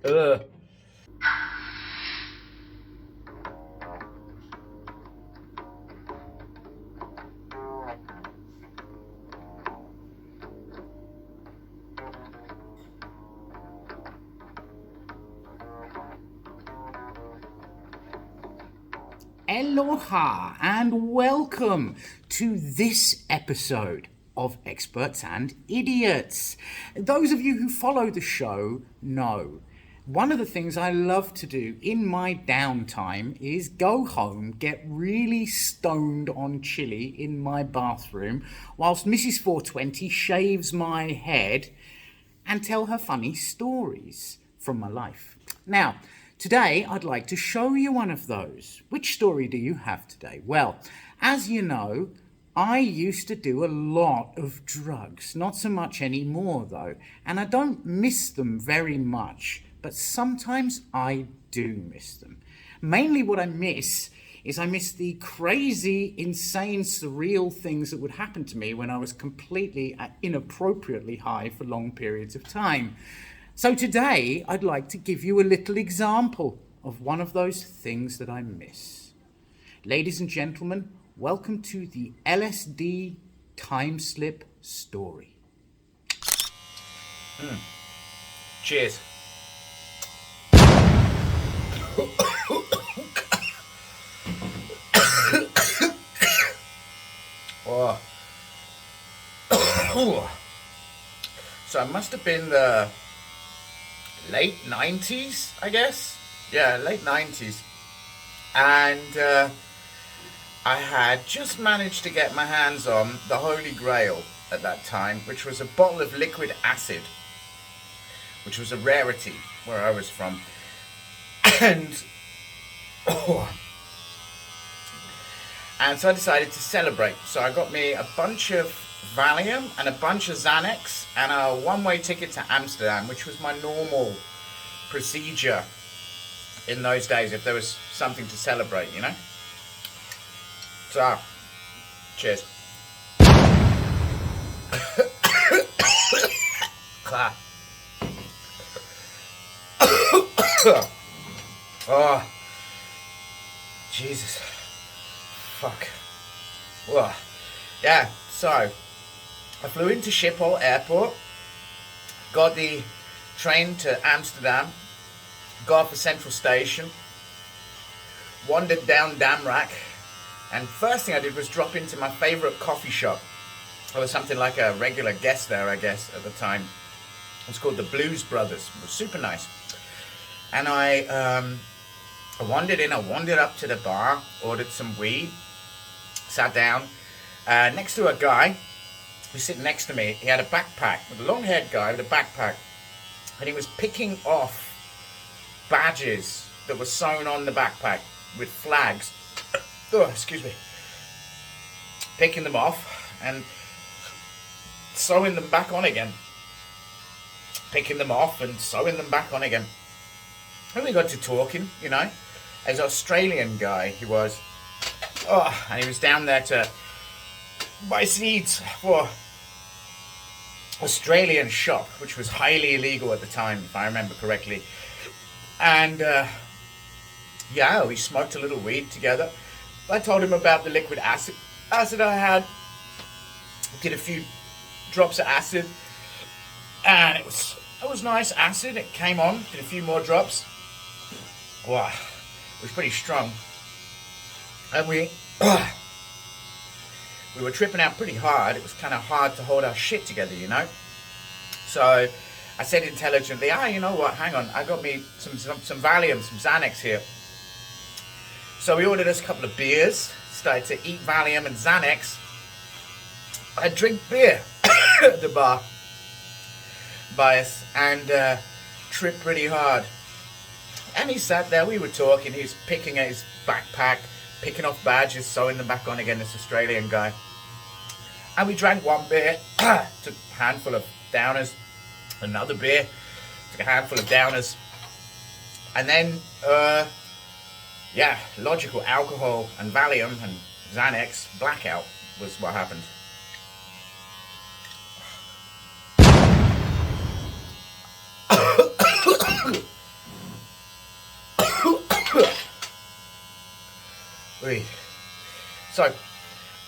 Ugh. Aloha and welcome to this episode of Experts and Idiots. Those of you who follow the show know one of the things I love to do in my downtime is go home, get really stoned on chili in my bathroom whilst Mrs. 420 shaves my head and tell her funny stories from my life. Now, today I'd like to show you one of those. Which story do you have today? Well, as you know, I used to do a lot of drugs. Not so much anymore though, and I don't miss them very much, but sometimes I do miss them. Mainly what I miss is I miss the crazy, insane, surreal things that would happen to me when I was completely inappropriately high for long periods of time. So today, I'd like to give you a little example of one of those things that I miss. Ladies and gentlemen, welcome to the LSD time slip story. Cheers. So it must have been the late 90s, I guess. Yeah, late 90s. And I had just managed to get my hands on the Holy Grail at that time, which was a bottle of liquid acid, which was a rarity where I was from. And so I decided to celebrate. So I got me a bunch of Valium and a bunch of Xanax and a one-way ticket to Amsterdam, which was my normal procedure in those days if there was something to celebrate, you know? So, cheers. Oh, Jesus. Fuck. Whoa. Yeah, so I flew into Schiphol Airport, got the train to Amsterdam, got off at Central Station, wandered down Damrak, and first thing I did was drop into my favourite coffee shop. I was something like a regular guest there, I guess, at the time. It was called the Blues Brothers. It was super nice. And I wandered in, I wandered up to the bar, ordered some weed, sat down next to a guy who was sitting next to me. He had a backpack, a long-haired guy with a backpack, and he was picking off badges that were sewn on the backpack with flags. Oh, excuse me. Picking them off and sewing them back on again. Picking them off and sewing them back on again. And we got to talking, you know. As an Australian guy he was. Oh, and he was down there to buy seeds for Australian shop, which was highly illegal at the time, if I remember correctly. And yeah, we smoked a little weed together. I told him about the liquid acid I had. Did a few drops of acid, and it was nice acid. It came on. Did a few more drops. Wow, it was pretty strong. And we were tripping out pretty hard. It was kind of hard to hold our shit together, you know. So I said intelligently, you know what? Hang on, I got me some Valium, some Xanax here. So we ordered us a couple of beers. Started to eat Valium and Xanax. I drink beer at the bar by us and tripped pretty hard. And he sat there, we were talking, he was picking at his backpack, picking off badges, sewing them back on again, this Australian guy. And we drank one beer, took a handful of downers, another beer, took a handful of downers. And then, yeah, logical alcohol and Valium and Xanax, blackout was what happened. So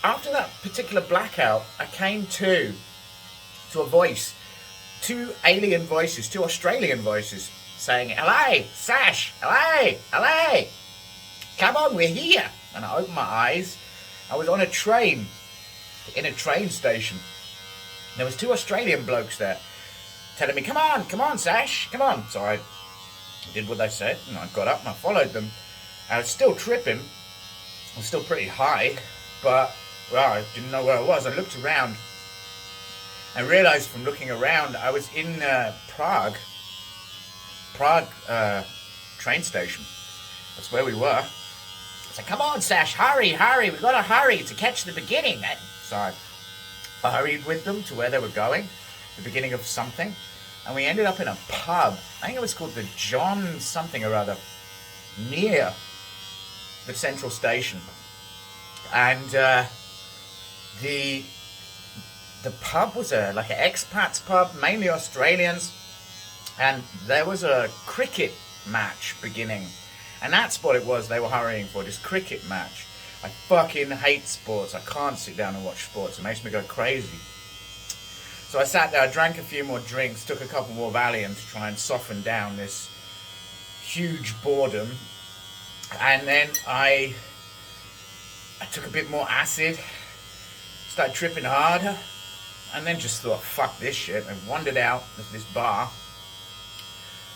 after that particular blackout, I came to a voice, two alien voices, two Australian voices saying, "LA, Sash, LA, LA, come on, we're here." And I opened my eyes. I was on a train, in a train station. There was two Australian blokes there telling me, come on, Sash, come on. So I did what they said, and I got up and I followed them. I was still tripping. I was still pretty high, but, well, I didn't know where I was. I looked around. I realized from looking around, I was in Prague train station. That's where we were. I said, come on, Sash, hurry, we've got to hurry to catch the beginning. So I hurried with them to where they were going, the beginning of something, and we ended up in a pub. I think it was called the John something or other, near the central station. And the pub was like an expats pub, mainly Australians, and there was a cricket match beginning. And that's what it was they were hurrying for, this cricket match. I fucking hate sports. I can't sit down and watch sports. It makes me go crazy. So I sat there, I drank a few more drinks, took a couple more Valium to try and soften down this huge boredom. And then I took a bit more acid, started tripping harder, and then just thought, fuck this shit. I wandered out of this bar,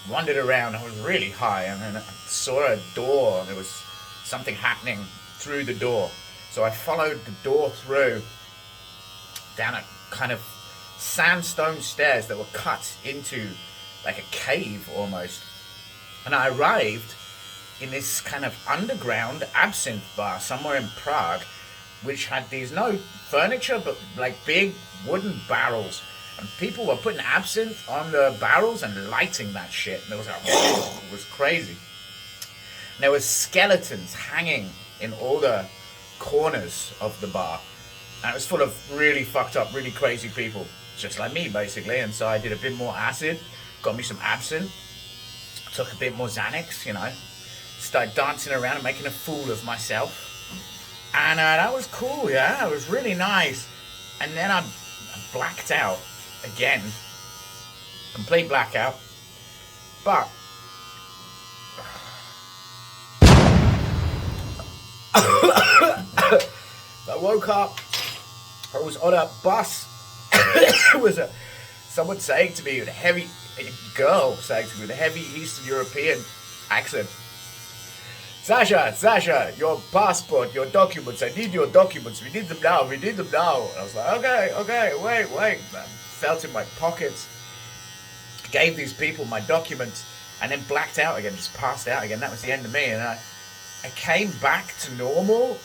wandered around. I was really high, and then I saw a door, and there was something happening through the door. So I followed the door through, down a kind of sandstone stairs that were cut into like a cave almost. And I arrived in this kind of underground absinthe bar somewhere in Prague, which had these, no furniture, but like big wooden barrels. And people were putting absinthe on the barrels and lighting that shit. And it was like, it was crazy. And there was skeletons hanging in all the corners of the bar. And it was full of really fucked up, really crazy people, just like me, basically. And so I did a bit more acid, got me some absinthe, took a bit more Xanax, you know, started dancing around and making a fool of myself. And that was cool, yeah, it was really nice. And then I blacked out again, complete blackout. But I woke up, I was on a bus. It was someone saying to me with a girl saying to me with a heavy Eastern European accent, Sasha, your passport, your documents, I need your documents, we need them now. And I was like, okay, wait. I felt in my pockets, gave these people my documents, and then blacked out again, just passed out again. That was the end of me. And I came back to normal,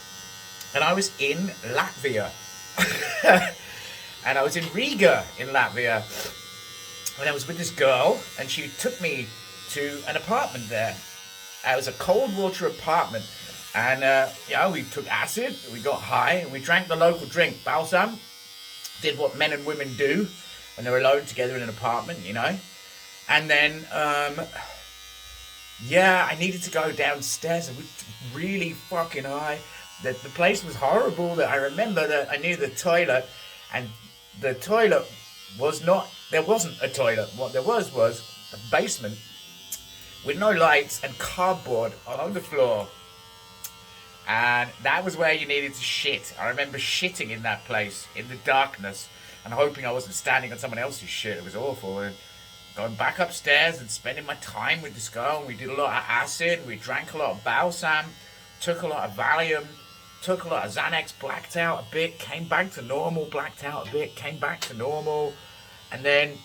and I was in Latvia. And I was in Riga in Latvia, and I was with this girl, and she took me to an apartment there. It was a cold water apartment, and we took acid, we got high, and we drank the local drink, balsam. Did what men and women do when they're alone together in an apartment, you know. And then, I needed to go downstairs, and we were really fucking high. The place was horrible. That I remember that I knew the toilet, and the toilet there wasn't a toilet. What there was a basement with no lights and cardboard on the floor. And that was where you needed to shit. I remember shitting in that place in the darkness and hoping I wasn't standing on someone else's shit. It was awful. And going back upstairs and spending my time with this girl. We did a lot of acid. We drank a lot of balsam, took a lot of Valium, took a lot of Xanax, blacked out a bit, came back to normal, blacked out a bit, came back to normal. And then,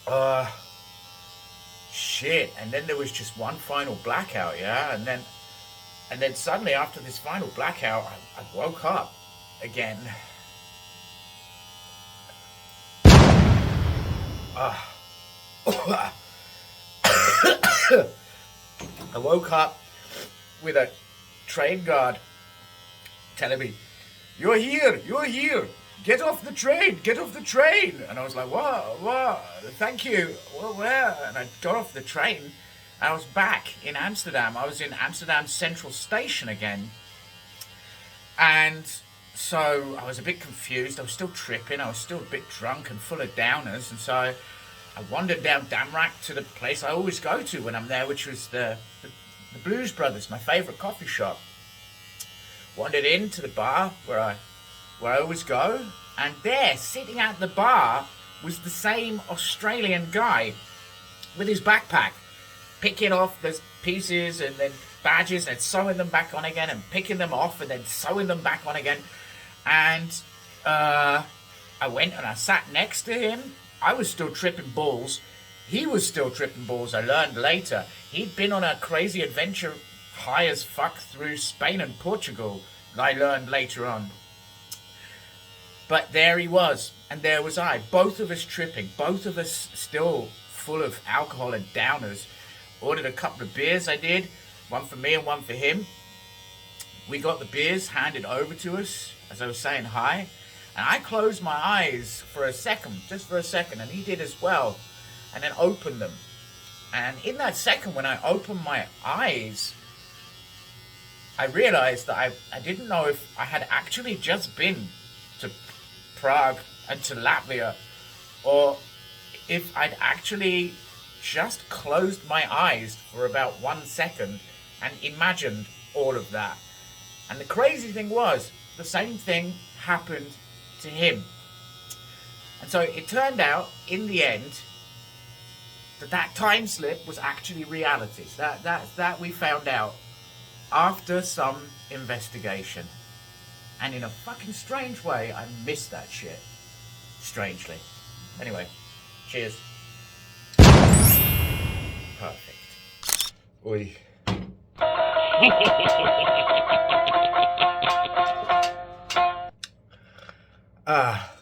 and then there was just one final blackout, yeah? And then suddenly after this final blackout, I woke up again. I woke up with a train guard telling me, you're here, get off the train. And I was like, what, thank you, well, where? And I got off the train, and I was back in Amsterdam. I was in Amsterdam Central Station again. And so I was a bit confused. I was still tripping. I was still a bit drunk and full of downers. And so I wandered down Damrak to the place I always go to when I'm there, which was the Blues Brothers, my favourite coffee shop. Wandered into the bar where I always go. And there, sitting at the bar, was the same Australian guy with his backpack, picking off those pieces and then badges and sewing them back on again and picking them off and then sewing them back on again. And I went and I sat next to him. I was still tripping balls. He was still tripping balls, I learned later. He'd been on a crazy adventure high as fuck through Spain and Portugal, I learned later on. But there he was, and there was I, both of us tripping, both of us still full of alcohol and downers. Ordered a couple of beers, I did, one for me and one for him. We got the beers handed over to us as I was saying hi, and I closed my eyes for a second, just for a second, and he did as well, and then opened them. And in that second, when I opened my eyes, I realized that I didn't know if I had actually just been to Prague and to Latvia, or if I'd actually just closed my eyes for about 1 second and imagined all of that. And the crazy thing was, the same thing happened to him. And so it turned out, in the end, that time slip was actually reality. That we found out after some investigation. And in a fucking strange way, I missed that shit. Strangely. Anyway, cheers. Perfect. Oi. Ah.